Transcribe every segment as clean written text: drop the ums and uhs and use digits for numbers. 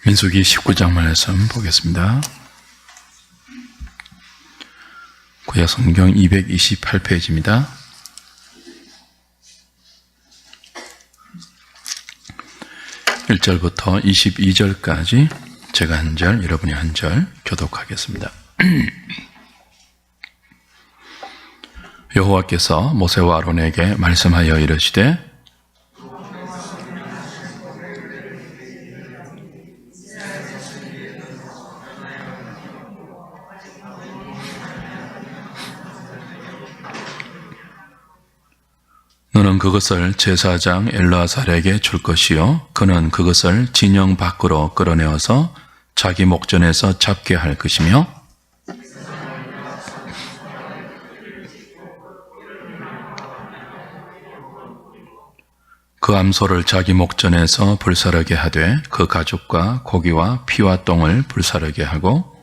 민수기 19장 말씀 보겠습니다. 구약 성경 228페이지입니다. 1절부터 22절까지 제가 한 절, 여러분이 한 절 교독하겠습니다. 여호와께서 모세와 아론에게 말씀하여 이르시되 너는 그것을 제사장 엘르아살에게 줄 것이요 그는 그것을 진영 밖으로 끌어내어서 자기 목전에서 잡게 할 것이며 그 암소를 자기 목전에서 불사르게 하되 그 가죽과 고기와 피와 똥을 불사르게 하고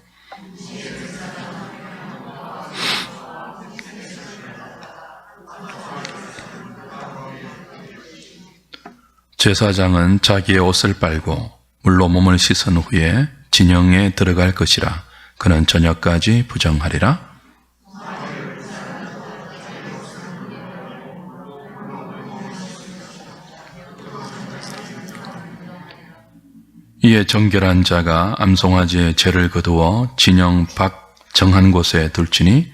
제사장은 자기의 옷을 빨고 물로 몸을 씻은 후에 진영에 들어갈 것이라. 그는 저녁까지 부정하리라. 이에 정결한 자가 암송아지의 죄를 거두어 진영 밖 정한 곳에 둘지니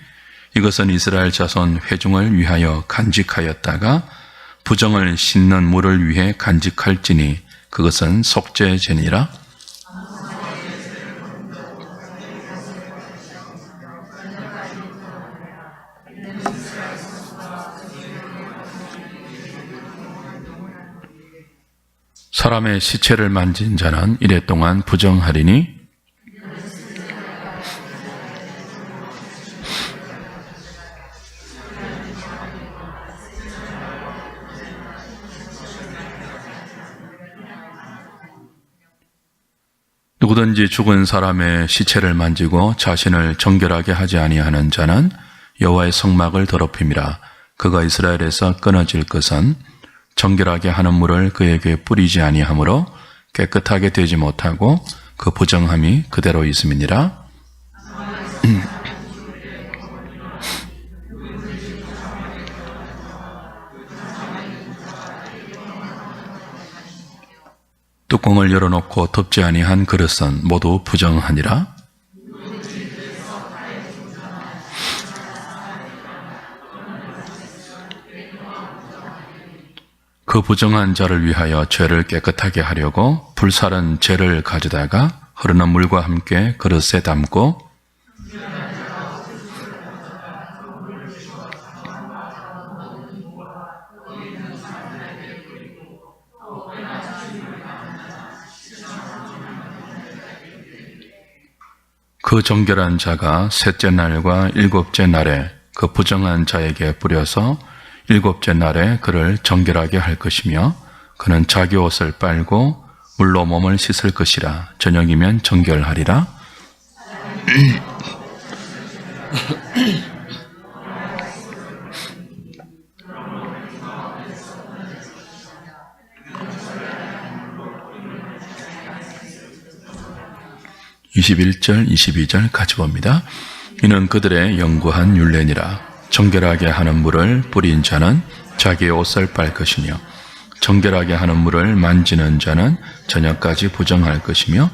이것은 이스라엘 자손 회중을 위하여 간직하였다가 부정을 씻는 물을 위해 간직할지니 그것은 속죄제니라. 사람의 시체를 만진 자는 이래 동안 부정하리니 누구든지 죽은 사람의 시체를 만지고 자신을 정결하게 하지 아니하는 자는 여호와의 성막을 더럽힘이라. 그가 이스라엘에서 끊어질 것은 정결하게 하는 물을 그에게 뿌리지 아니하므로 깨끗하게 되지 못하고 그 부정함이 그대로 있음이니라. '뚜껑을 열어놓고 덮지 아니한 그릇은 모두 부정하니라. 그 부정한 자를 위하여 죄를 깨끗하게 하려고 불사른 재를 가져다가 흐르는 물과 함께 그릇에 담고 그 정결한 자가 셋째 날과 일곱째 날에 그 부정한 자에게 뿌려서 일곱째 날에 그를 정결하게 할 것이며 그는 자기 옷을 빨고 물로 몸을 씻을 것이라. 저녁이면 정결하리라. (21절) (22절) 같이 봅니다. 이는 그들의 영구한 율례니라. 정결하게 하는 물을 뿌린 자는 자기의 옷을 빨 것이며 정결하게 하는 물을 만지는 자는 저녁까지 부정할 것이며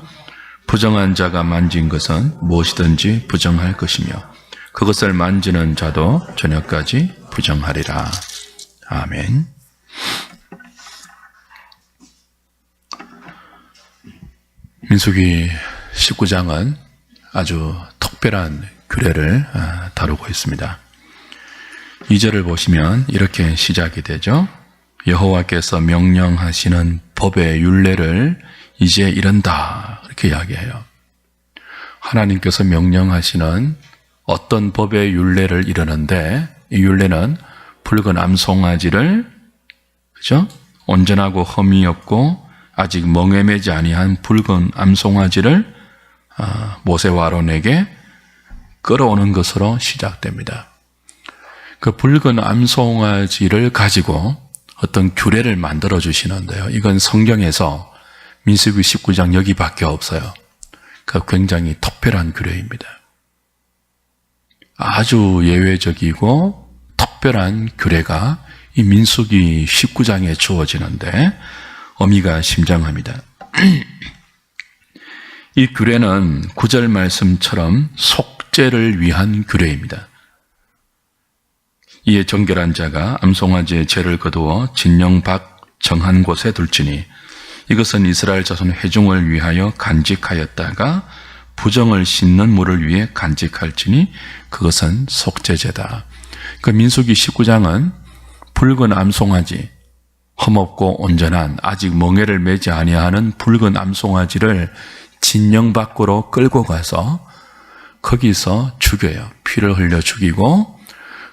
부정한 자가 만진 것은 무엇이든지 부정할 것이며 그것을 만지는 자도 저녁까지 부정하리라. 아멘. 민수기 19장은 아주 특별한 규례를 다루고 있습니다. 2절을 보시면 이렇게 시작이 되죠. 여호와께서 명령하시는 법의 율례를 이제 이른다. 이렇게 이야기해요. 하나님께서 명령하시는 어떤 법의 율례를 이르는데 이 율례는 붉은 암송아지를 그죠? 온전하고 흠이 없고 아직 멍에매지 아니한 붉은 암송아지를 모세와 아론에게 끌어오는 것으로 시작됩니다. 그 붉은 암송아지를 가지고 어떤 규례를 만들어 주시는데요. 이건 성경에서 민수기 19장 여기밖에 없어요. 그 굉장히 특별한 규례입니다. 아주 예외적이고 특별한 규례가 이 민수기 19장에 주어지는데 의미가 심장합니다. 이 규례는 9절 말씀처럼 속죄를 위한 규례입니다. 이에 정결한 자가 암송아지의 죄를 거두어 진영 밖 정한 곳에 둘지니 이것은 이스라엘 자손 회중을 위하여 간직하였다가 부정을 씻는 물을 위해 간직할지니 그것은 속죄제다. 그 민수기 19장은 붉은 암송아지, 험없고 온전한 아직 멍에를 매지 아니하는 붉은 암송아지를 진영 밖으로 끌고 가서 거기서 죽여요. 피를 흘려 죽이고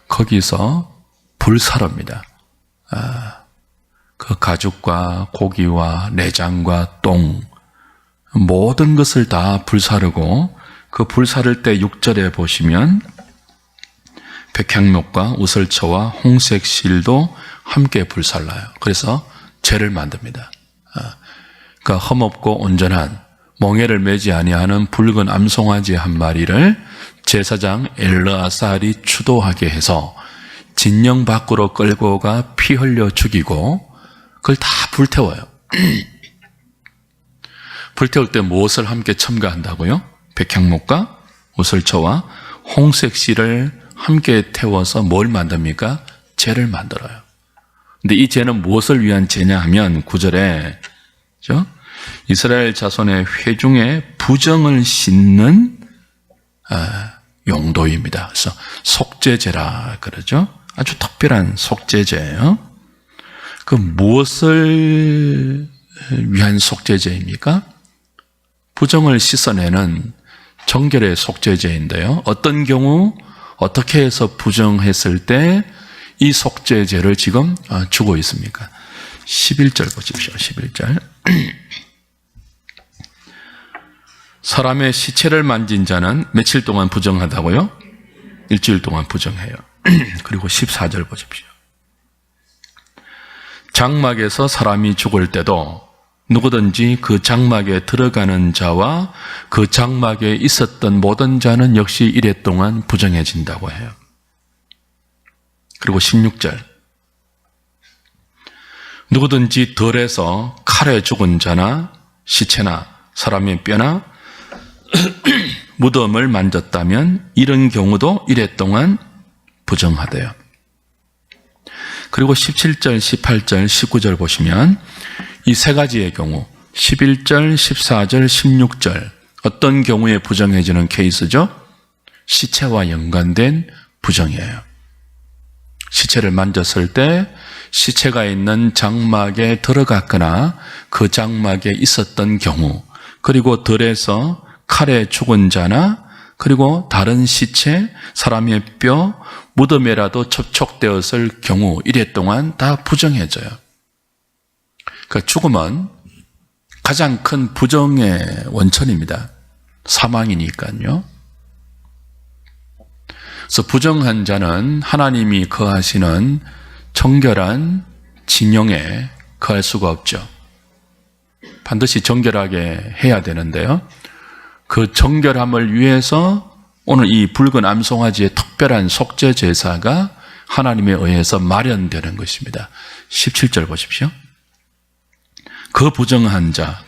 거기서 불사릅니다. 그 가죽과 고기와 내장과 똥 모든 것을 다 불사르고 그 불사를 때 6절에 보시면 백향목과 우설초와 홍색 실도 함께 불살라요. 그래서 죄를 만듭니다. 그러니까 험없고 온전한 멍에를 매지 아니하는 붉은 암송아지 한 마리를 제사장 엘르아살이 추도하게 해서 진영 밖으로 끌고 가 피 흘려 죽이고 그걸 다 불태워요. 불태울 때 무엇을 함께 첨가한다고요? 백향목과 우설초와 홍색 실을 함께 태워서 뭘 만듭니까? 죄를 만들어요. 근데 이 죄는 무엇을 위한 죄냐 하면 9절에 그렇죠? 이스라엘 자손의 회중의 부정을 씻는 용도입니다. 그래서 속죄제라 그러죠. 아주 특별한 속죄제예요. 그 무엇을 위한 속죄제입니까? 부정을 씻어내는 정결의 속죄제인데요. 어떤 경우 어떻게 해서 부정했을 때 이 속죄제를 지금 주고 있습니까? 11절 보십시오. 11절. 사람의 시체를 만진 자는 며칠 동안 부정하다고요? 일주일 동안 부정해요. 그리고 14절 보십시오. 장막에서 사람이 죽을 때도 누구든지 그 장막에 들어가는 자와 그 장막에 있었던 모든 자는 역시 이래 동안 부정해진다고 해요. 그리고 16절. 누구든지 들에서 칼에 죽은 자나 시체나 사람의 뼈나 무덤을 만졌다면 이런 경우도 이래 동안 부정하대요. 그리고 17절, 18절, 19절 보시면 이 세 가지의 경우 11절, 14절, 16절 어떤 경우에 부정해지는 케이스죠? 시체와 연관된 부정이에요. 시체를 만졌을 때 시체가 있는 장막에 들어갔거나 그 장막에 있었던 경우 그리고 들에서 칼에 죽은 자나 그리고 다른 시체, 사람의 뼈, 무덤에라도 접촉되었을 경우 이래 동안 다 부정해져요. 그러니까 죽음은 가장 큰 부정의 원천입니다. 사망이니까요. 그래서 부정한 자는 하나님이 거하시는 정결한 진영에 거할 수가 없죠. 반드시 정결하게 해야 되는데요. 그 정결함을 위해서 오늘 이 붉은 암송아지의 특별한 속죄 제사가 하나님에 의해서 마련되는 것입니다. 17절 보십시오. 그 부정한 자는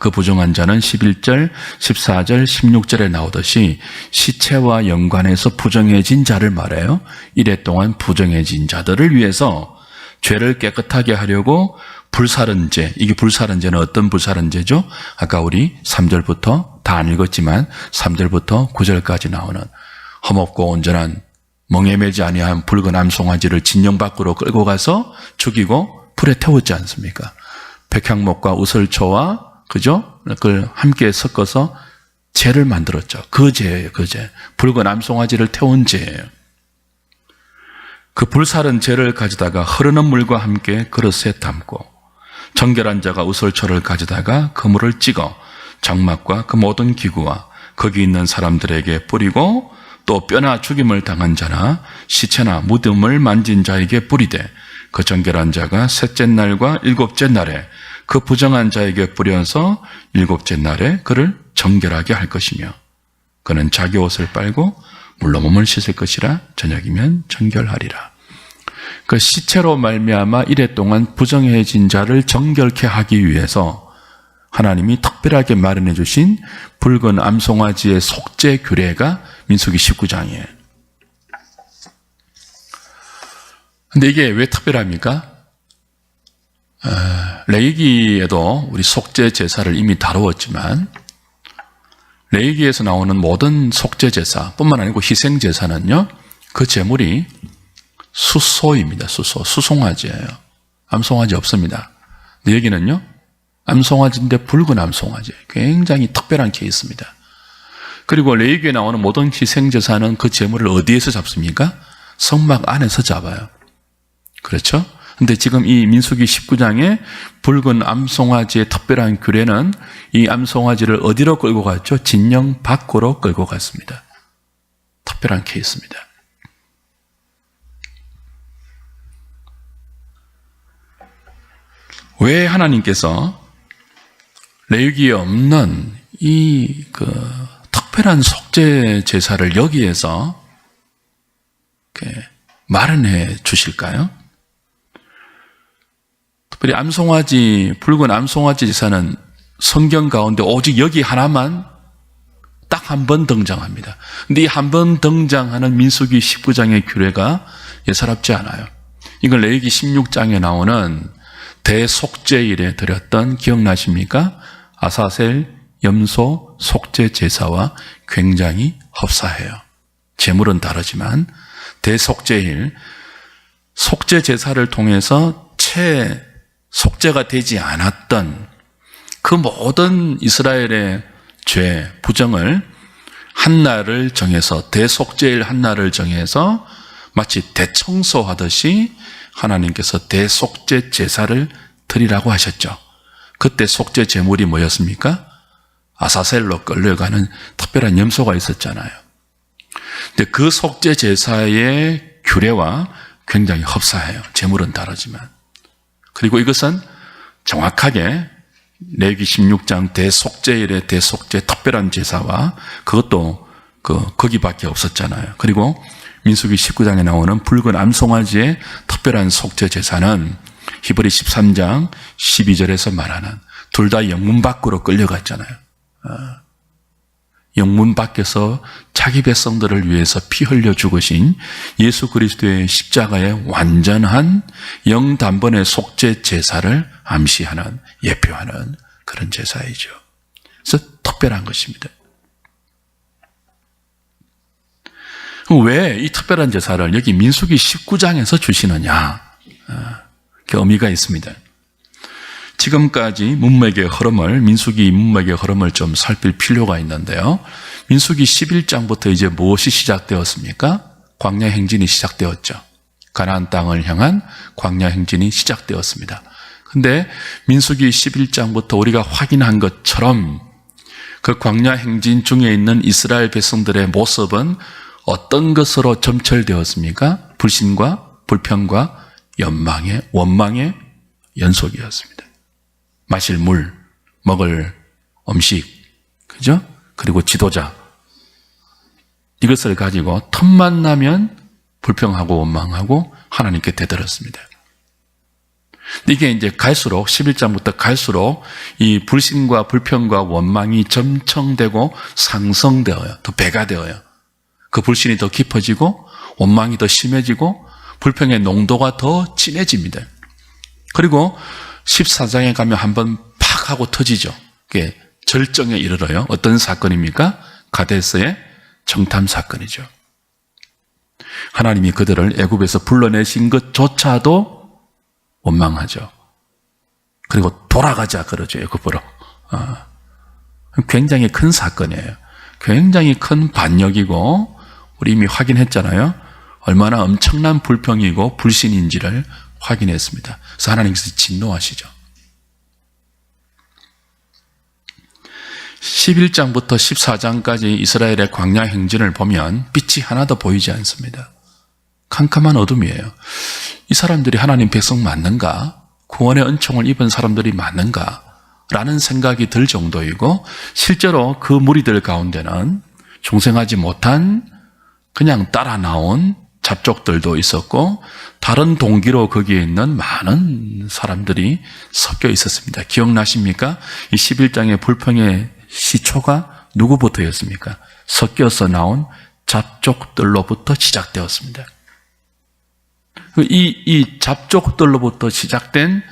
11절, 14절, 16절에 나오듯이 시체와 연관해서 부정해진 자를 말해요. 이래 동안 부정해진 자들을 위해서 죄를 깨끗하게 하려고 불사른 죄, 이게 불사른 죄는 어떤 불사른 죄죠? 아까 우리 3절부터 다 안 읽었지만 3절부터 9절까지 나오는 험없고 온전한 멍에 매지 아니한 붉은 암송아지를 진영 밖으로 끌고 가서 죽이고 불에 태웠지 않습니까? 백향목과 우설초와 그죠? 그걸 함께 섞어서 죄를 만들었죠. 그 죄예요, 그 죄. 붉은 암송아지를 태운 죄예요. 그 불사른 죄를 가져다가 흐르는 물과 함께 그릇에 담고 정결한 자가 우설초를 가져다가 그 물을 찍어 장막과 그 모든 기구와 거기 있는 사람들에게 뿌리고 또 뼈나 죽임을 당한 자나 시체나 무덤을 만진 자에게 뿌리되 그 정결한 자가 셋째 날과 일곱째 날에 그 부정한 자에게 뿌려서 일곱째 날에 그를 정결하게 할 것이며 그는 자기 옷을 빨고 물로 몸을 씻을 것이라 저녁이면 정결하리라. 그 시체로 말미암아 이래 동안 부정해진 자를 정결케 하기 위해서 하나님이 특별하게 마련해 주신 붉은 암송아지의 속죄 규례가 민수기 19장이에요. 근데 이게 왜 특별합니까? 레위기에도 우리 속죄 제사를 이미 다루었지만 레위기에서 나오는 모든 속죄 제사 뿐만 아니고 희생 제사는요, 그 제물이 수소입니다. 수송아지예요. 암송아지 없습니다. 근데 여기는요, 암송아지인데 붉은 암송아지. 굉장히 특별한 케이스입니다. 그리고 레위기에 나오는 모든 희생 제사는 그 제물을 어디에서 잡습니까? 성막 안에서 잡아요. 그렇죠? 근데 지금 이 민수기 19장의 붉은 암송아지의 특별한 규례는 이 암송아지를 어디로 끌고 갔죠? 진영 밖으로 끌고 갔습니다. 특별한 케이스입니다. 왜 하나님께서 레위기에 없는 이 특별한 속죄 제사를 여기에서 마련해 주실까요? 특별히 암송아지, 붉은 암송아지 제사는 성경 가운데 오직 여기 하나만 딱 한 번 등장합니다. 근데 이 한 번 등장하는 민수기 19장의 규례가 예사롭지 않아요. 이건 레위기 16장에 나오는 대속죄일에 드렸던 기억나십니까? 아사셀 염소 속죄 제사와 굉장히 흡사해요. 제물은 다르지만 대속죄일, 속죄 제사를 통해서 채 속죄가 되지 않았던 그 모든 이스라엘의 죄, 부정을 한 날을 정해서, 대속죄일 한 날을 정해서 마치 대청소하듯이 하나님께서 대속죄 제사를 드리라고 하셨죠. 그때 속죄 제물이 뭐였습니까? 아사셀로 끌려가는 특별한 염소가 있었잖아요. 근데 그 속죄 제사의 규례와 굉장히 흡사해요. 제물은 다르지만. 그리고 이것은 정확하게 레위기 16장 대속죄일의 대속죄 특별한 제사와 그것도 거기밖에 없었잖아요. 그리고 민수기 19장에 나오는 붉은 암송아지의 특별한 속죄 제사는 히브리 13장 12절에서 말하는 둘 다 영문 밖으로 끌려갔잖아요. 영문 밖에서 자기 백성들을 위해서 피 흘려 죽으신 예수 그리스도의 십자가의 완전한 영단번의 속죄 제사를 암시하는, 예표하는 그런 제사이죠. 그래서 특별한 것입니다. 왜 이 특별한 제사를 여기 민수기 19장에서 주시느냐? 그 의미가 있습니다. 지금까지 문맥의 흐름을, 민수기 문맥의 흐름을 좀 살필 필요가 있는데요. 민수기 11장부터 이제 무엇이 시작되었습니까? 광야 행진이 시작되었죠. 가나안 땅을 향한 광야 행진이 시작되었습니다. 근데 민수기 11장부터 우리가 확인한 것처럼 그 광야 행진 중에 있는 이스라엘 백성들의 모습은 어떤 것으로 점철되었습니까? 불신과 불평과 원망의 연속이었습니다. 마실 물, 먹을 음식, 그죠? 그리고 지도자. 이것을 가지고 틈만 나면 불평하고 원망하고 하나님께 대들었습니다. 이게 이제 갈수록 11장부터 갈수록 이 불신과 불평과 원망이 점청되고 상성되어요. 더 배가 되어요. 그 불신이 더 깊어지고 원망이 더 심해지고 불평의 농도가 더 진해집니다. 그리고 14장에 가면 한번 팍 하고 터지죠. 그게 절정에 이르러요. 어떤 사건입니까? 가데스의 정탐 사건이죠. 하나님이 그들을 애굽에서 불러내신 것조차도 원망하죠. 그리고 돌아가자 그러죠. 애굽으로. 굉장히 큰 사건이에요. 굉장히 큰 반역이고 우리 이미 확인했잖아요. 얼마나 엄청난 불평이고 불신인지를 확인했습니다. 그래서 하나님께서 진노하시죠. 11장부터 14장까지 이스라엘의 광야 행진을 보면 빛이 하나도 보이지 않습니다. 캄캄한 어둠이에요. 이 사람들이 하나님 백성 맞는가? 구원의 은총을 입은 사람들이 맞는가? 라는 생각이 들 정도이고, 실제로 그 무리들 가운데는 중생하지 못한 그냥 따라 나온 잡족들도 있었고, 다른 동기로 거기에 있는 많은 사람들이 섞여 있었습니다. 기억나십니까? 이 11장의 불평의 시초가 누구부터였습니까? 섞여서 나온 잡족들로부터 시작되었습니다. 이 잡족들로부터 시작된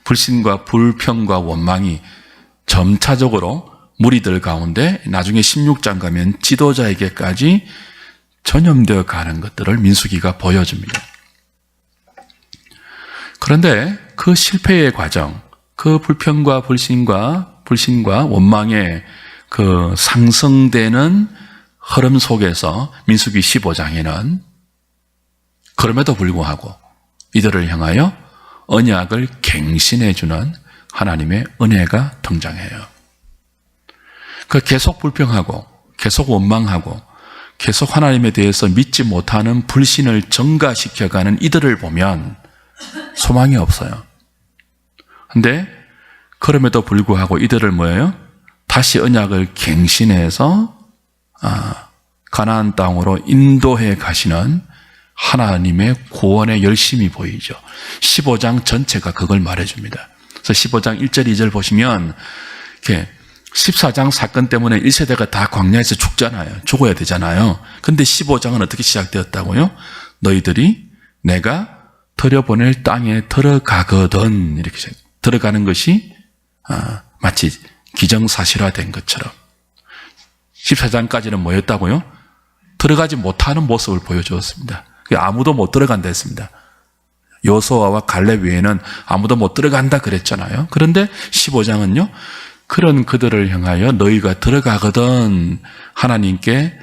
불신과 불평과 원망이 점차적으로 무리들 가운데 나중에 16장 가면 지도자에게까지 전염되어 가는 것들을 민수기가 보여줍니다. 그런데 그 실패의 과정, 그 불평과 불신과 원망의 그 상승되는 흐름 속에서 민수기 15장에는 그럼에도 불구하고 이들을 향하여 언약을 갱신해 주는 하나님의 은혜가 등장해요. 그 계속 불평하고 계속 원망하고 계속 하나님에 대해서 믿지 못하는 불신을 증가시켜가는 이들을 보면 소망이 없어요. 근데 그럼에도 불구하고 이들을 뭐예요? 다시 언약을 갱신해서 가나안 땅으로 인도해 가시는 하나님의 구원의 열심이 보이죠. 15장 전체가 그걸 말해줍니다. 그래서 15장 1절 2절 보시면 이렇게 14장 사건 때문에 1세대가 다 광야에서 죽잖아요. 죽어야 되잖아요. 근데 15장은 어떻게 시작되었다고요? 너희들이 내가 들여보낼 땅에 들어가거든, 이렇게 들어가는 것이 마치 기정사실화된 것처럼. 14장까지는 뭐였다고요? 들어가지 못하는 모습을 보여주었습니다. 아무도 못 들어간다 했습니다. 여호수아와 갈렙 외에는 아무도 못 들어간다 그랬잖아요. 그런데 15장은요, 그런 그들을 향하여 너희가 들어가거든 하나님께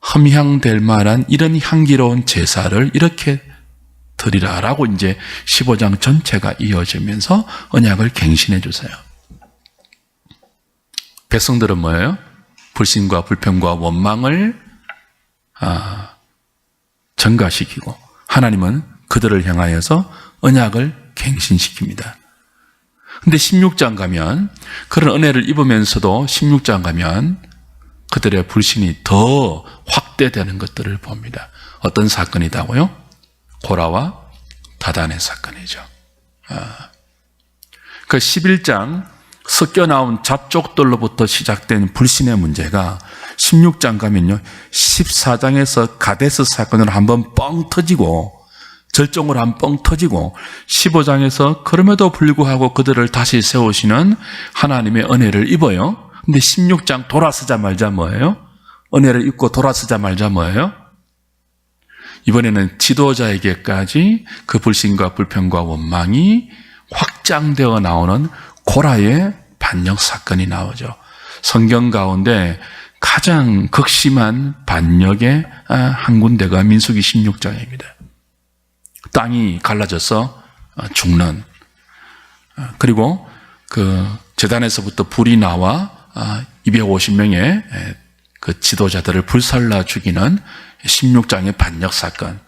흠향될 만한 이런 향기로운 제사를 이렇게 드리라라고 이제 15장 전체가 이어지면서 언약을 갱신해 주세요. 백성들은 뭐예요? 불신과 불평과 원망을 증가시키고 하나님은 그들을 향하여서 언약을 갱신시킵니다. 근데 16장 가면 그런 은혜를 입으면서도 16장 가면 그들의 불신이 더 확대되는 것들을 봅니다. 어떤 사건이다고요? 고라와 다단의 사건이죠. 그 11장 섞여 나온 잡족들로부터 시작된 불신의 문제가 16장 가면요, 14장에서 가데스 사건으로 한번 뻥 터지고 절정으로 한 뻥 터지고 15장에서 그럼에도 불구하고 그들을 다시 세우시는 하나님의 은혜를 입어요. 근데 16장 돌아서자마자 뭐예요? 은혜를 입고 돌아서자마자 뭐예요? 이번에는 지도자에게까지 그 불신과 불평과 원망이 확장되어 나오는 고라의 반역 사건이 나오죠. 성경 가운데 가장 극심한 반역의 한 군데가 민수기 16장입니다. 땅이 갈라져서 죽는, 그리고 그 제단에서부터 불이 나와 250명의 그 지도자들을 불살라 죽이는 16장의 반역 사건.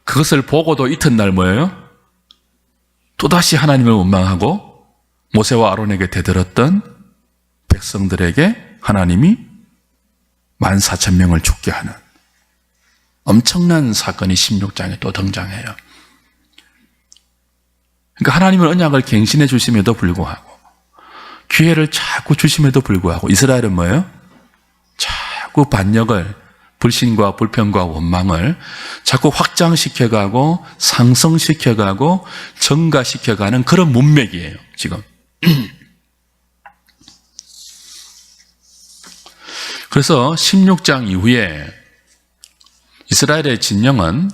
그것을 보고도 이튿날 뭐예요? 또다시 하나님을 원망하고 모세와 아론에게 대들었던 백성들에게 하나님이 14,000명을 죽게 하는 엄청난 사건이 16장에 또 등장해요. 그러니까 하나님은 언약을 갱신해 주심에도 불구하고 기회를 자꾸 주심에도 불구하고 이스라엘은 뭐예요? 자꾸 반역을, 불신과 불평과 원망을 자꾸 확장시켜가고 상승시켜가고 증가시켜가는 그런 문맥이에요, 지금. 그래서 16장 이후에 이스라엘의 진영은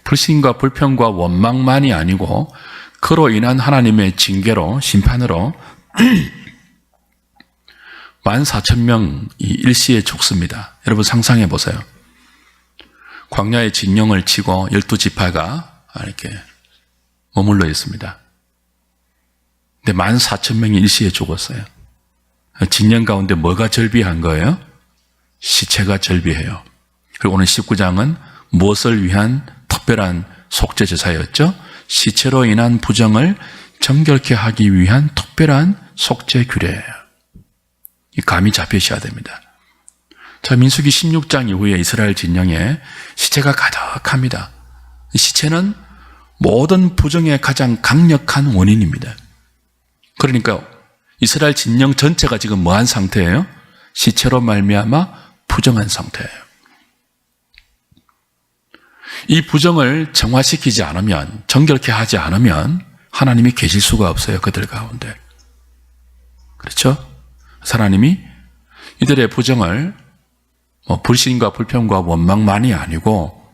불신과 불평과 원망만이 아니고 그로 인한 하나님의 징계로, 심판으로 14,000명이 일시에 죽습니다. 여러분 상상해 보세요. 광야의 진영을 치고 12지파가 이렇게 머물러 있습니다. 근데 14,000명이 일시에 죽었어요. 진영 가운데 뭐가 절비한 거예요? 시체가 절비해요. 그리고 오늘 19장은 무엇을 위한 특별한 속죄 제사였죠. 시체로 인한 부정을 정결케 하기 위한 특별한 속죄 규례예요. 이 감이 잡히셔야 됩니다. 자, 민수기 16장 이후에 이스라엘 진영에 시체가 가득합니다. 시체는 모든 부정의 가장 강력한 원인입니다. 그러니까 이스라엘 진영 전체가 지금 뭐한 상태예요? 시체로 말미암아 부정한 상태예요. 이 부정을 정화시키지 않으면, 정결케 하지 않으면 하나님이 계실 수가 없어요. 그들 가운데. 그렇죠? 하나님이 이들의 부정을 불신과 불평과 원망만이 아니고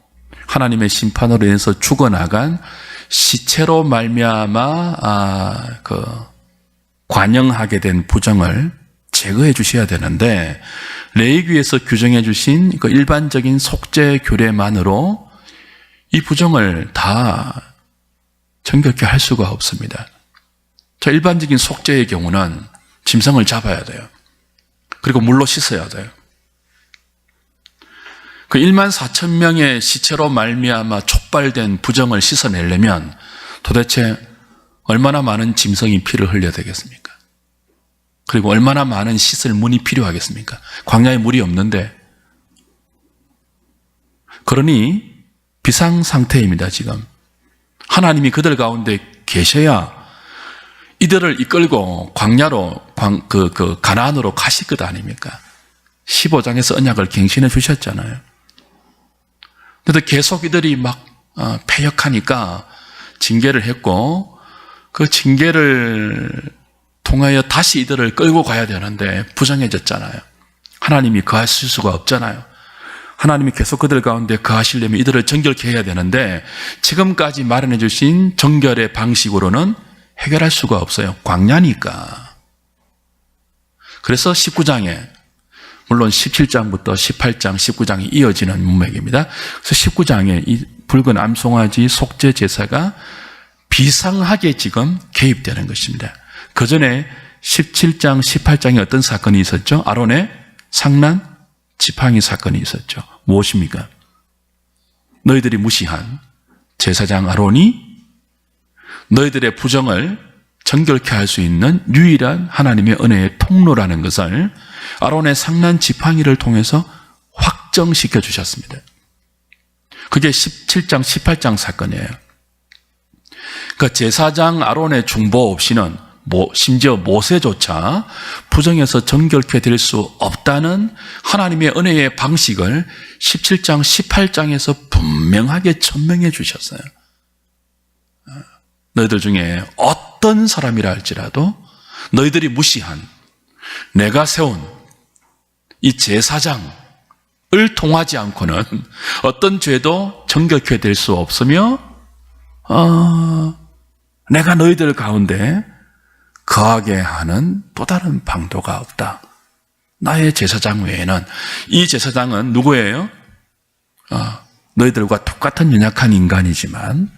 하나님의 심판으로 인해서 죽어나간 시체로 말미암아 관영하게 된 부정을 제거해 주셔야 되는데, 레위기에서 규정해 주신 그 일반적인 속죄 규례만으로 이 부정을 다 정결케 할 수가 없습니다. 자, 일반적인 속죄의 경우는 짐승을 잡아야 돼요. 그리고 물로 씻어야 돼요. 그 14,000명의 시체로 말미암아 촉발된 부정을 씻어내려면 도대체 얼마나 많은 짐승이 피를 흘려야 되겠습니까? 그리고 얼마나 많은 씻을 문이 필요하겠습니까? 광야에 물이 없는데. 그러니 비상상태입니다, 지금. 하나님이 그들 가운데 계셔야 이들을 이끌고 광야로, 가나안으로 가실 것 아닙니까? 15장에서 언약을 갱신해 주셨잖아요. 그런데 계속 이들이 막 패역하니까 징계를 했고, 그 징계를 통하여 다시 이들을 끌고 가야 되는데 부정해졌잖아요. 하나님이 거하실 수가 없잖아요. 하나님이 계속 그들 가운데 거하시려면 이들을 정결케 해야 되는데 지금까지 마련해 주신 정결의 방식으로는 해결할 수가 없어요. 광야니까. 그래서 19장에, 물론 17장부터 18장, 19장이 이어지는 문맥입니다. 그래서 19장에 이 붉은 암송아지 속죄 제사가 비상하게 지금 개입되는 것입니다. 그 전에 17장, 18장에 어떤 사건이 있었죠? 아론의 상난 지팡이 사건이 있었죠. 무엇입니까? 너희들이 무시한 제사장 아론이 너희들의 부정을 정결케 할 수 있는 유일한 하나님의 은혜의 통로라는 것을 아론의 상난 지팡이를 통해서 확정시켜 주셨습니다. 그게 17장, 18장 사건이에요. 그 제사장 아론의 중보 없이는 심지어 모세조차 부정에서 정결케 될 수 없다는 하나님의 은혜의 방식을 17장, 18장에서 분명하게 천명해 주셨어요. 너희들 중에 어떤 사람이라 할지라도 너희들이 무시한 내가 세운 이 제사장을 통하지 않고는 어떤 죄도 정결케 될 수 없으며 내가 너희들 가운데 거하게 하는 또 다른 방도가 없다. 나의 제사장 외에는. 이 제사장은 누구예요? 너희들과 똑같은 연약한 인간이지만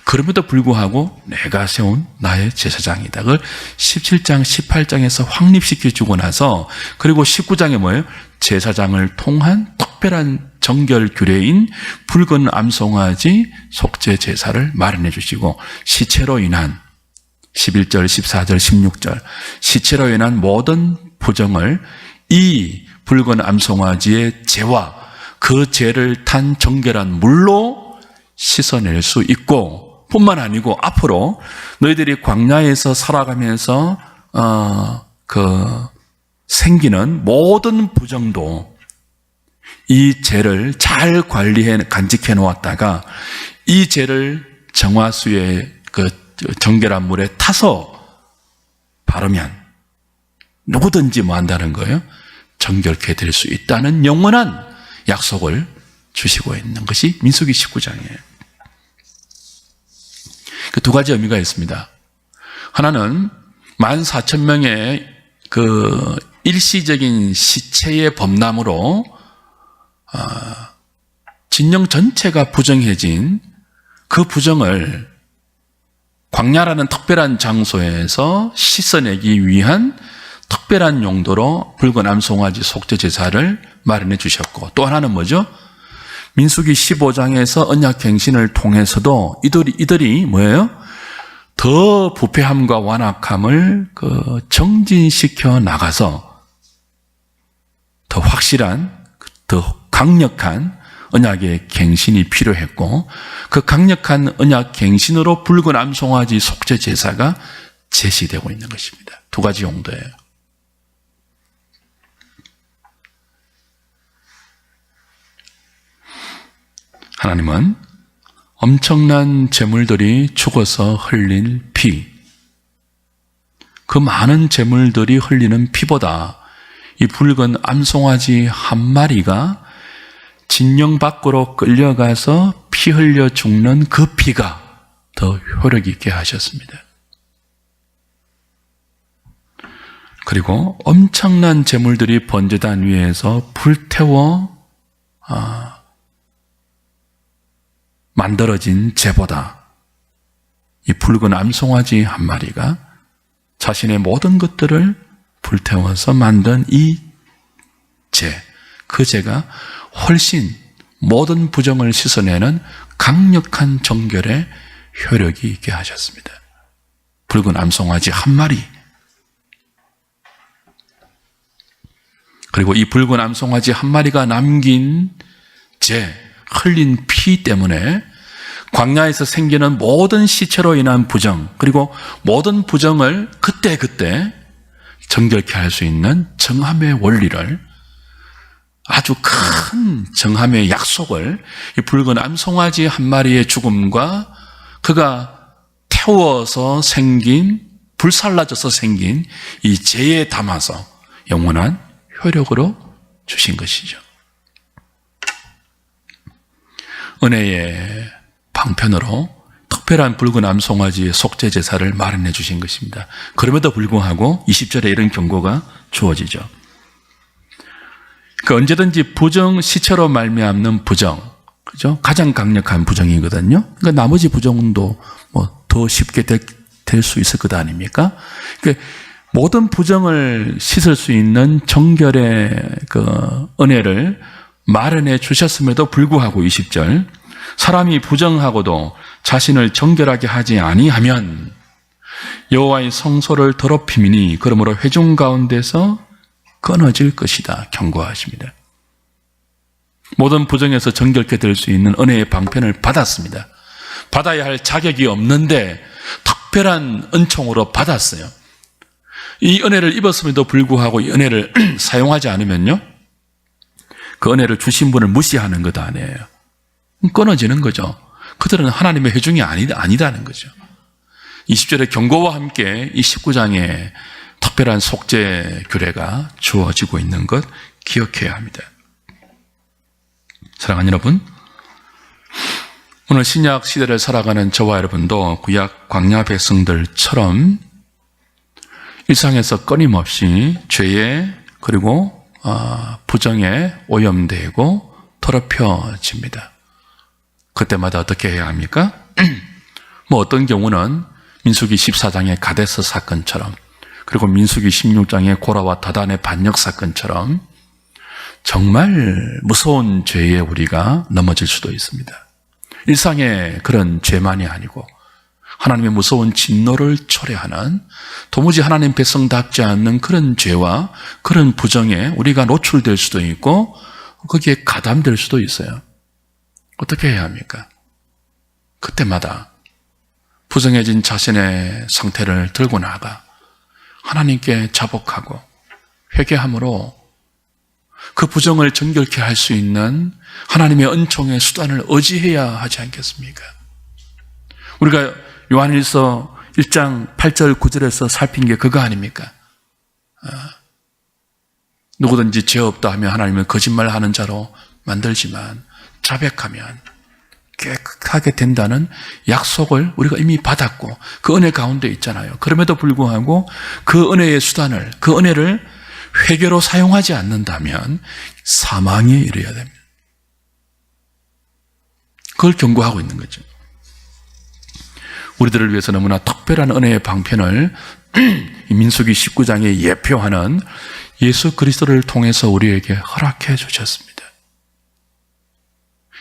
그럼에도 불구하고 내가 세운 나의 제사장이다. 그걸 17장, 18장에서 확립시켜주고 나서, 그리고 19장에 뭐예요? 제사장을 통한 특별한 정결 규례인 붉은 암송아지 속죄 제사를 마련해 주시고, 시체로 인한 11절, 14절, 16절 시체로 인한 모든 부정을 이 붉은 암송아지의 죄와 그 죄를 탄 정결한 물로 씻어낼 수 있고, 뿐만 아니고 앞으로 너희들이 광야에서 살아가면서 생기는 모든 부정도 이 죄를 잘 간직해 놓았다가 이 죄를 정화수의 정결한 물에 타서 바르면 누구든지 뭐 한다는 거예요? 정결케 될 수 있다는 영원한 약속을 주시고 있는 것이 민수기 19장이에요. 그 두 가지 의미가 있습니다. 하나는 14,000명의 그 일시적인 시체의 범람으로 진영 전체가 부정해진 그 부정을 광야라는 특별한 장소에서 씻어내기 위한 특별한 용도로 붉은 암송아지 속죄 제사를 마련해 주셨고, 또 하나는 뭐죠? 민수기 15장에서 언약갱신을 통해서도 이들이 뭐예요? 더 부패함과 완악함을 정진시켜 나가서 더 확실한, 더 강력한 언약의 갱신이 필요했고, 그 강력한 언약 갱신으로 붉은 암송아지 속죄 제사가 제시되고 있는 것입니다. 두 가지 용도예요. 하나님은 엄청난 제물들이 죽어서 흘린 피, 그 많은 제물들이 흘리는 피보다 이 붉은 암송아지 한 마리가 진영 밖으로 끌려가서 피 흘려 죽는 그 피가 더 효력 있게 하셨습니다. 그리고 엄청난 제물들이 번제단 위에서 불태워 만들어진 제보다 이 붉은 암송아지 한 마리가 자신의 모든 것들을 불태워서 만든 이 제, 그 제가 훨씬 모든 부정을 씻어내는 강력한 정결의 효력이 있게 하셨습니다. 붉은 암송아지 한 마리, 그리고 이 붉은 암송아지 한 마리가 남긴 제, 흘린 피 때문에 광야에서 생기는 모든 시체로 인한 부정, 그리고 모든 부정을 그때그때 정결케 할 수 있는 정함의 원리를, 아주 큰 정함의 약속을 이 붉은 암송아지 한 마리의 죽음과 그가 태워서 생긴, 불살라져서 생긴 이 제에 담아서 영원한 효력으로 주신 것이죠. 은혜의 방편으로 특별한 붉은 암송아지의 속죄 제사를 마련해 주신 것입니다. 그럼에도 불구하고 20절에 이런 경고가 주어지죠. 언제든지 부정, 시체로 말미암는 부정, 그죠? 가장 강력한 부정이거든요. 그러니까 나머지 부정도 뭐 더 쉽게 될 수 있을 것 아닙니까? 그러니까 모든 부정을 씻을 수 있는 정결의 그 은혜를 마련해 주셨음에도 불구하고 20절, 사람이 부정하고도 자신을 정결하게 하지 아니하면 여호와의 성소를 더럽힘이니 그러므로 회중 가운데서 끊어질 것이다 경고하십니다. 모든 부정에서 정결케 될 수 있는 은혜의 방편을 받았습니다. 받아야 할 자격이 없는데 특별한 은총으로 받았어요. 이 은혜를 입었음에도 불구하고 이 은혜를 사용하지 않으면요, 그 은혜를 주신 분을 무시하는 것 아니에요. 끊어지는 거죠. 그들은 하나님의 회중이 아니다는 거죠. 20절의 경고와 함께 이 19장에 특별한 속죄 규례가 주어지고 있는 것 기억해야 합니다. 사랑하는 여러분, 오늘 신약 시대를 살아가는 저와 여러분도 구약 광야 백성들처럼 일상에서 끊임없이 죄에 그리고 부정에 오염되고 더럽혀집니다. 그때마다 어떻게 해야 합니까? 뭐 어떤 경우는 민수기 14장의 가데스 사건처럼, 그리고 민수기 16장의 고라와 다단의 반역 사건처럼 정말 무서운 죄에 우리가 넘어질 수도 있습니다. 일상의 그런 죄만이 아니고 하나님의 무서운 진노를 초래하는, 도무지 하나님 백성답지 않는 그런 죄와 그런 부정에 우리가 노출될 수도 있고 거기에 가담될 수도 있어요. 어떻게 해야 합니까? 그때마다 부정해진 자신의 상태를 들고 나가 하나님께 자복하고 회개함으로 그 부정을 정결케 할 수 있는 하나님의 은총의 수단을 의지해야 하지 않겠습니까? 우리가 요한일서 1장 8절 9절에서 살핀 게 그거 아닙니까? 누구든지 죄 없다 하면 하나님은 거짓말하는 자로 만들지만 자백하면 깨끗하게 된다는 약속을 우리가 이미 받았고 그 은혜 가운데 있잖아요. 그럼에도 불구하고 그 은혜의 수단을, 그 은혜를 회개로 사용하지 않는다면 사망에 이르러야 됩니다. 그걸 경고하고 있는 거죠. 우리들을 위해서 너무나 특별한 은혜의 방편을 민수기 19장에 예표하는 예수 그리스도를 통해서 우리에게 허락해 주셨습니다.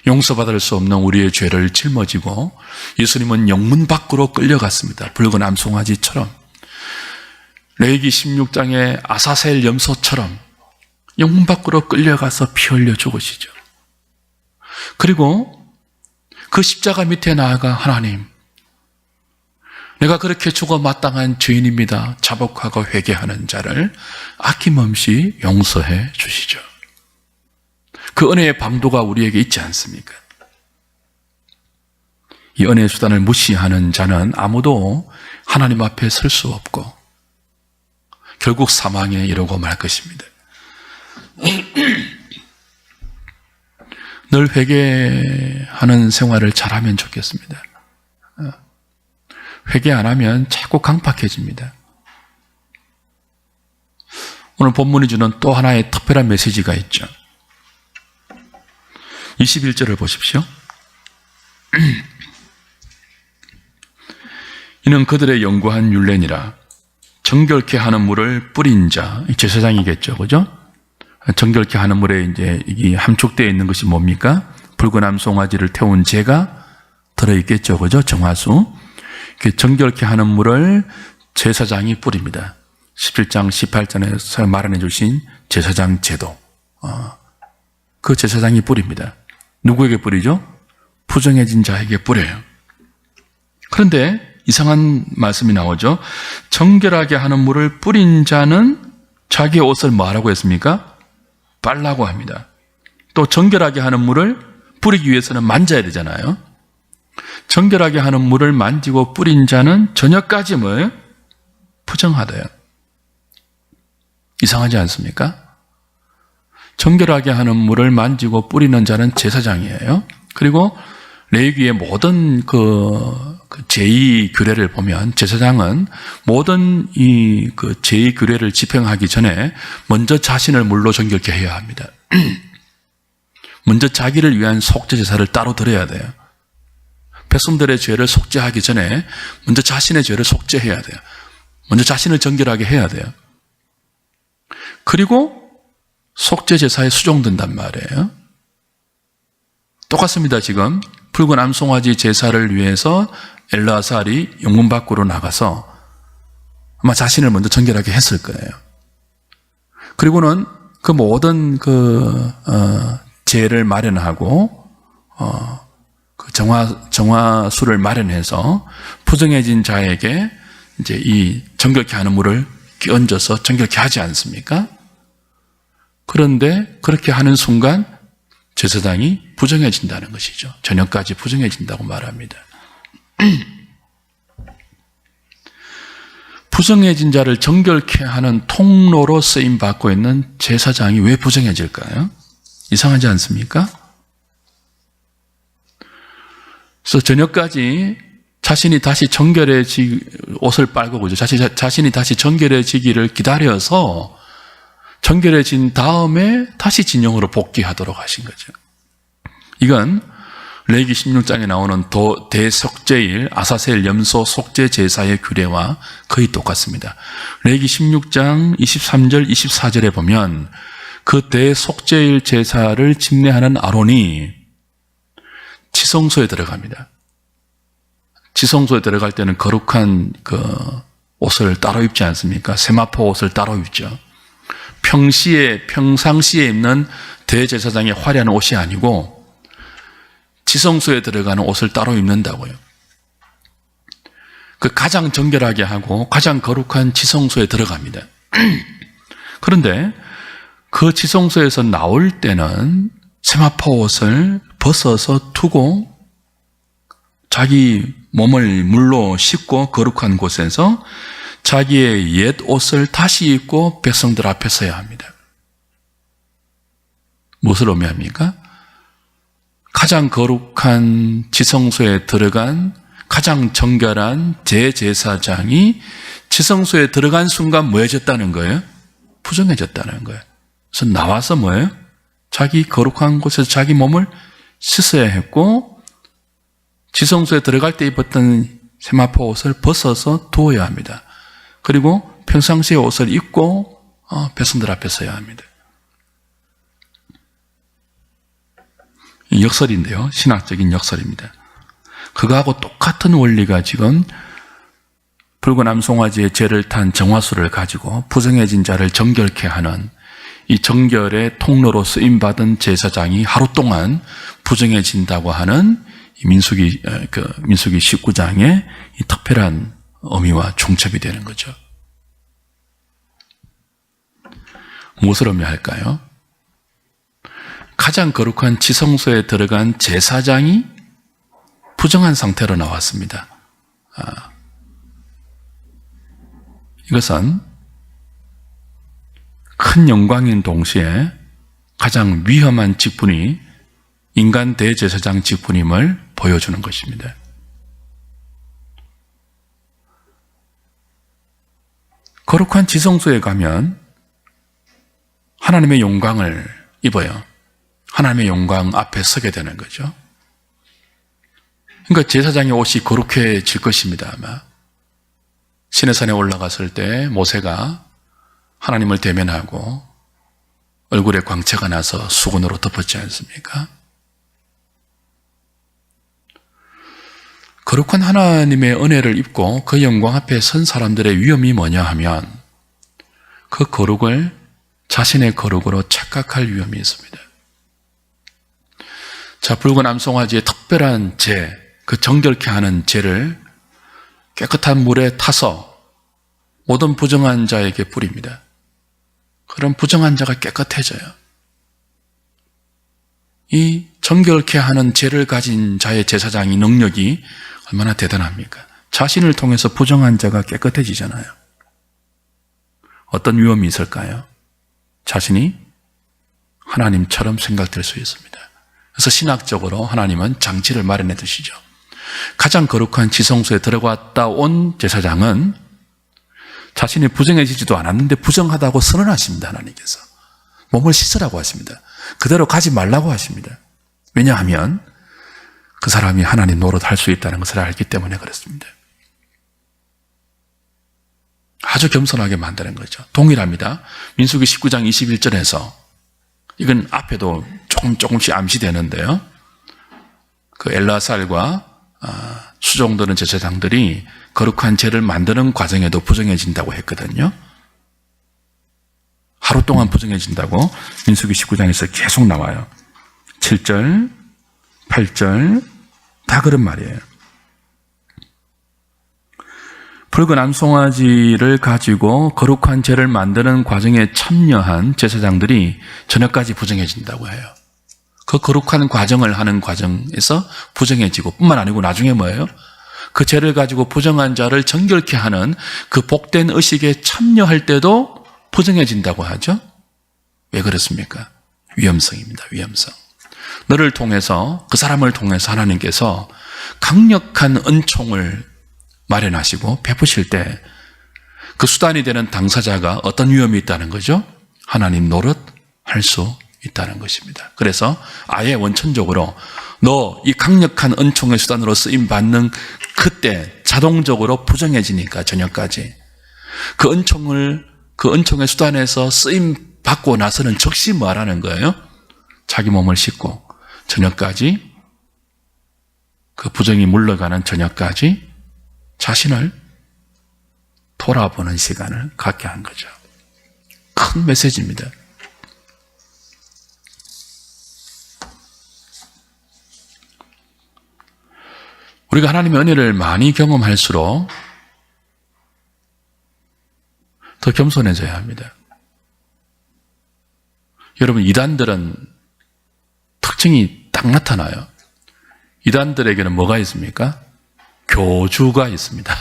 용서받을 수 없는 우리의 죄를 짊어지고 예수님은 영문 밖으로 끌려갔습니다. 붉은 암송아지처럼, 레위기 16장의 아사셀 염소처럼 영문 밖으로 끌려가서 피 흘려 죽으시죠. 그리고 그 십자가 밑에 나아가 하나님, 내가 그렇게 죽어 마땅한 죄인입니다. 자복하고 회개하는 자를 아낌없이 용서해 주시죠. 그 은혜의 방도가 우리에게 있지 않습니까? 이 은혜의 수단을 무시하는 자는 아무도 하나님 앞에 설 수 없고 결국 사망에 이르고 말 것입니다. 늘 회개하는 생활을 잘하면 좋겠습니다. 회개 안 하면 자꾸 강팍해집니다. 오늘 본문이 주는 또 하나의 특별한 메시지가 있죠. 21절을 보십시오. 이는 그들의 영구한 율례니라. 정결케 하는 물을 뿌린 자, 제사장이겠죠, 그죠? 정결케 하는 물에 이제 이 함축되어 있는 것이 뭡니까? 붉은 암송아지를 태운 재가 들어있겠죠, 그죠? 정화수. 정결케 하는 물을 제사장이 뿌립니다. 17장 18절에서 말해 주신 제사장 제도, 그 제사장이 뿌립니다. 누구에게 뿌리죠? 부정해진 자에게 뿌려요. 그런데 이상한 말씀이 나오죠. 정결하게 하는 물을 뿌린 자는 자기의 옷을 뭐하라고 했습니까? 빨라고 합니다. 또 정결하게 하는 물을 뿌리기 위해서는 만져야 되잖아요. 정결하게 하는 물을 만지고 뿌린 자는 저녁까지 뭐예요? 부정하대요. 이상하지 않습니까? 정결하게 하는 물을 만지고 뿌리는 자는 제사장이에요. 그리고 레위기의 모든 그 제2 규례를 보면 제사장은 모든 이 그 제2 규례를 집행하기 전에 먼저 자신을 물로 정결케 해야 합니다. 먼저 자기를 위한 속죄 제사를 따로 드려야 돼요. 백성들의 죄를 속죄하기 전에 먼저 자신의 죄를 속죄해야 돼요. 먼저 자신을 정결하게 해야 돼요. 그리고 속죄 제사에 수종된단 말이에요. 똑같습니다. 지금 붉은 암송아지 제사를 위해서 엘르아살이 영문 밖으로 나가서 아마 자신을 먼저 정결하게 했을 거예요. 그리고는 그 모든 제를 마련하고 그 정화수를 마련해서 부정해진 자에게 이제 이 정결케 하는 물을 끼얹어서 정결케 하지 않습니까? 그런데 그렇게 하는 순간 제사장이 부정해진다는 것이죠. 저녁까지 부정해진다고 말합니다. 부정해진 자를 정결케 하는 통로로 쓰임받고 있는 제사장이 왜 부정해질까요? 이상하지 않습니까? 그래서 저녁까지 자신이 다시 옷을 빨고, 그죠? 자신이 다시 정결해지기를 기다려서 정결해진 다음에 다시 진영으로 복귀하도록 하신 거죠. 이건 레위기 16장에 나오는 대속죄일 아사셀 염소 속죄 제사의 규례와 거의 똑같습니다. 레위기 16장 23절 24절에 보면 그 대속죄일 제사를 집례하는 아론이 지성소에 들어갑니다. 지성소에 들어갈 때는 거룩한 그 옷을 따로 입지 않습니까? 세마포 옷을 따로 입죠. 평상시에 입는 대제사장의 화려한 옷이 아니고 지성소에 들어가는 옷을 따로 입는다고요. 그 가장 정결하게 하고 가장 거룩한 지성소에 들어갑니다. 그런데 그 지성소에서 나올 때는 세마포 옷을 벗어서 두고 자기 몸을 물로 씻고 거룩한 곳에서 자기의 옛 옷을 다시 입고 백성들 앞에 서야 합니다. 무엇을 의미합니까? 가장 거룩한 지성소에 들어간 가장 정결한 대제사장이 지성소에 들어간 순간 뭐해졌다는 거예요? 부정해졌다는 거예요. 그래서 나와서 뭐예요? 자기 거룩한 곳에서 자기 몸을 씻어야 했고 지성소에 들어갈 때 입었던 세마포 옷을 벗어서 두어야 합니다. 그리고 평상시에 옷을 입고 백성들 앞에 서야 합니다. 역설인데요. 신학적인 역설입니다. 그거하고 똑같은 원리가 지금 붉은 암송아지의 죄를 탄 정화수를 가지고 부정해진 자를 정결케 하는 이 정결의 통로로 쓰임받은 제사장이 하루 동안 부정해진다고 하는 민수기 19장의 이 특별한 의미와 중첩이 되는 거죠. 무엇을 의미할까요? 가장 거룩한 지성소에 들어간 제사장이 부정한 상태로 나왔습니다. 이것은 큰 영광인 동시에 가장 위험한 직분이 인간 대제사장 직분임을 보여주는 것입니다. 거룩한 지성소에 가면 하나님의 영광을 입어요. 하나님의 영광 앞에 서게 되는 거죠. 그러니까 제사장의 옷이 거룩해질 것입니다. 아마 시내산에 올라갔을 때 모세가 하나님을 대면하고 얼굴에 광채가 나서 수건으로 덮었지 않습니까? 거룩한 하나님의 은혜를 입고 그 영광 앞에 선 사람들의 위험이 뭐냐 하면 그 거룩을 자신의 거룩으로 착각할 위험이 있습니다. 자, 붉은 암송아지의 특별한 죄, 그 정결케 하는 죄를 깨끗한 물에 타서 모든 부정한 자에게 뿌립니다. 그럼 부정한 자가 깨끗해져요. 이 정결케 하는 죄를 가진 자의 제사장의 능력이 얼마나 대단합니까? 자신을 통해서 부정한 자가 깨끗해지잖아요. 어떤 위험이 있을까요? 자신이 하나님처럼 생각될 수 있습니다. 그래서 신학적으로 하나님은 장치를 마련해 두시죠. 가장 거룩한 지성소에 들어갔다 온 제사장은 자신이 부정해지지도 않았는데 부정하다고 선언하십니다. 하나님께서 몸을 씻으라고 하십니다. 그대로 가지 말라고 하십니다. 왜냐하면 그 사람이 하나님 노릇할 수 있다는 것을 알기 때문에 그렇습니다. 아주 겸손하게 만드는 거죠. 동일합니다. 민수기 19장 21절에서 이건 앞에도 조금씩 암시되는데요. 그 엘라살과 수종드는 제사장들이 거룩한 죄를 만드는 과정에도 부정해진다고 했거든요. 하루 동안 부정해진다고 민수기 19장에서 계속 나와요. 7절, 8절 다 그런 말이에요. 붉은 암송아지를 가지고 거룩한 죄를 만드는 과정에 참여한 제사장들이 저녁까지 부정해진다고 해요. 그 거룩한 과정을 하는 과정에서 부정해지고 뿐만 아니고 나중에 뭐예요? 그 죄를 가지고 부정한 자를 정결케 하는 그 복된 의식에 참여할 때도 부정해진다고 하죠. 왜 그렇습니까? 위험성입니다. 위험성. 너를 통해서, 그 사람을 통해서 하나님께서 강력한 은총을 마련하시고 베푸실 때 그 수단이 되는 당사자가 어떤 위험이 있다는 거죠? 하나님 노릇 할 수 있다는 것입니다. 그래서 아예 원천적으로 너 이 강력한 은총의 수단으로 쓰임받는 그때 자동적으로 부정해지니까 저녁까지 그 은총의 수단에서 쓰임받고 나서는 즉시 뭐 하라는 거예요? 자기 몸을 씻고 저녁까지 그 부정이 물러가는 저녁까지 자신을 돌아보는 시간을 갖게 한 거죠. 큰 메시지입니다. 우리가 하나님의 은혜를 많이 경험할수록 더 겸손해져야 합니다. 여러분, 이단들은 특징이 딱 나타나요. 이단들에게는 뭐가 있습니까? 교주가 있습니다.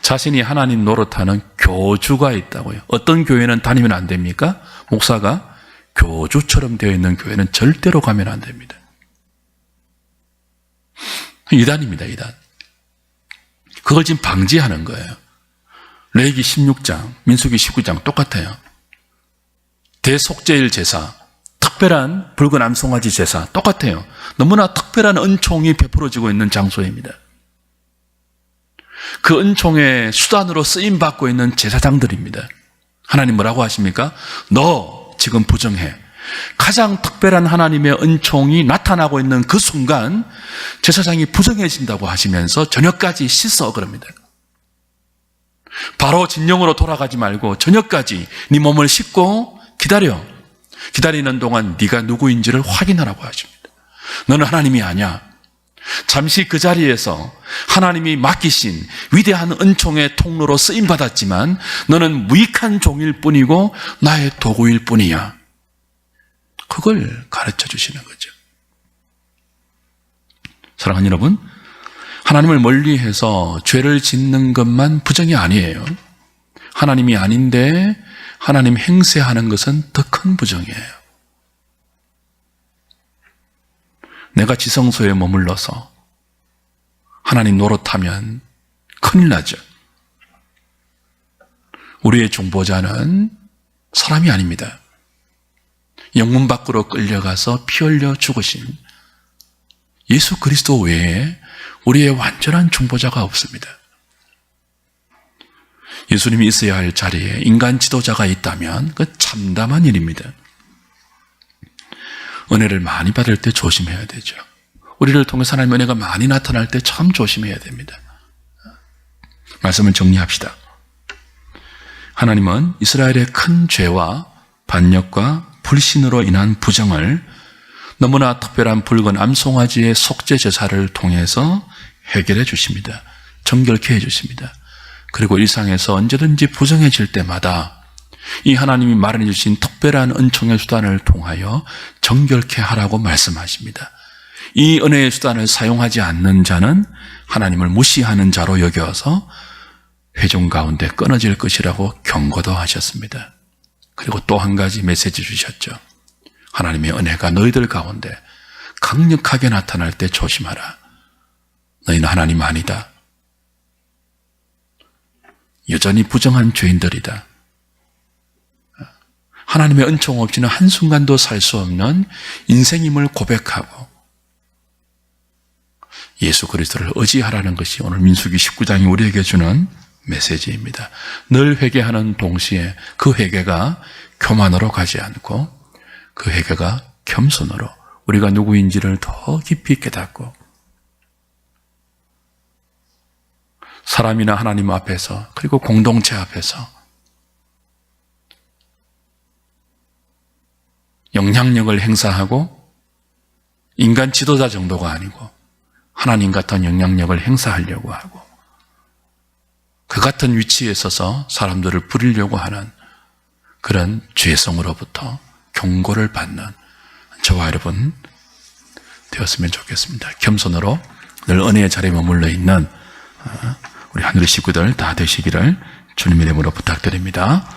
자신이 하나님 노릇하는 교주가 있다고요. 어떤 교회는 다니면 안 됩니까? 목사가 교주처럼 되어 있는 교회는 절대로 가면 안 됩니다. 이단입니다, 이단. 그걸 지금 방지하는 거예요. 레위기 16장, 민수기 19장 똑같아요. 대속죄일 제사, 특별한 붉은 암송아지 제사 똑같아요. 너무나 특별한 은총이 베풀어지고 있는 장소입니다. 그 은총의 수단으로 쓰임받고 있는 제사장들입니다. 하나님 뭐라고 하십니까? 너 지금 부정해. 가장 특별한 하나님의 은총이 나타나고 있는 그 순간 제사장이 부정해진다고 하시면서 저녁까지 씻어 그럽니다. 바로 진영으로 돌아가지 말고 저녁까지 네 몸을 씻고 기다려. 기다리는 동안 네가 누구인지를 확인하라고 하십니다. 너는 하나님이 아니야. 잠시 그 자리에서 하나님이 맡기신 위대한 은총의 통로로 쓰임받았지만 너는 무익한 종일 뿐이고 나의 도구일 뿐이야. 그걸 가르쳐 주시는 거죠. 사랑하는 여러분, 하나님을 멀리해서 죄를 짓는 것만 부정이 아니에요. 하나님이 아닌데 하나님 행세하는 것은 더 큰 부정이에요. 내가 지성소에 머물러서 하나님 노릇하면 큰일 나죠. 우리의 중보자는 사람이 아닙니다. 영문 밖으로 끌려가서 피 흘려 죽으신 예수 그리스도 외에 우리의 완전한 중보자가 없습니다. 예수님이 있어야 할 자리에 인간 지도자가 있다면 그 참담한 일입니다. 은혜를 많이 받을 때 조심해야 되죠. 우리를 통해서 하나님의 은혜가 많이 나타날 때 참 조심해야 됩니다. 말씀을 정리합시다. 하나님은 이스라엘의 큰 죄와 반역과 불신으로 인한 부정을 너무나 특별한 붉은 암송아지의 속죄 제사를 통해서 해결해 주십니다. 정결케 해 주십니다. 그리고 일상에서 언제든지 부정해질 때마다 이 하나님이 마련해 주신 특별한 은총의 수단을 통하여 정결케 하라고 말씀하십니다. 이 은혜의 수단을 사용하지 않는 자는 하나님을 무시하는 자로 여겨서 회중 가운데 끊어질 것이라고 경고도 하셨습니다. 그리고 또 한 가지 메시지 주셨죠. 하나님의 은혜가 너희들 가운데 강력하게 나타날 때 조심하라. 너희는 하나님 아니다. 여전히 부정한 죄인들이다. 하나님의 은총 없이는 한순간도 살 수 없는 인생임을 고백하고 예수 그리스도를 의지하라는 것이 오늘 민수기 19장이 우리에게 주는 메시지입니다. 늘 회개하는 동시에 그 회개가 교만으로 가지 않고 그 회개가 겸손으로 우리가 누구인지를 더 깊이 깨닫고 사람이나 하나님 앞에서 그리고 공동체 앞에서 영향력을 행사하고 인간 지도자 정도가 아니고 하나님 같은 영향력을 행사하려고 하고 그 같은 위치에 서서 사람들을 부리려고 하는 그런 죄성으로부터 경고를 받는 저와 여러분 되었으면 좋겠습니다. 겸손으로 늘 은혜의 자리에 머물러 있는 우리 하늘의 식구들 다 되시기를 주님의 이름으로 부탁드립니다.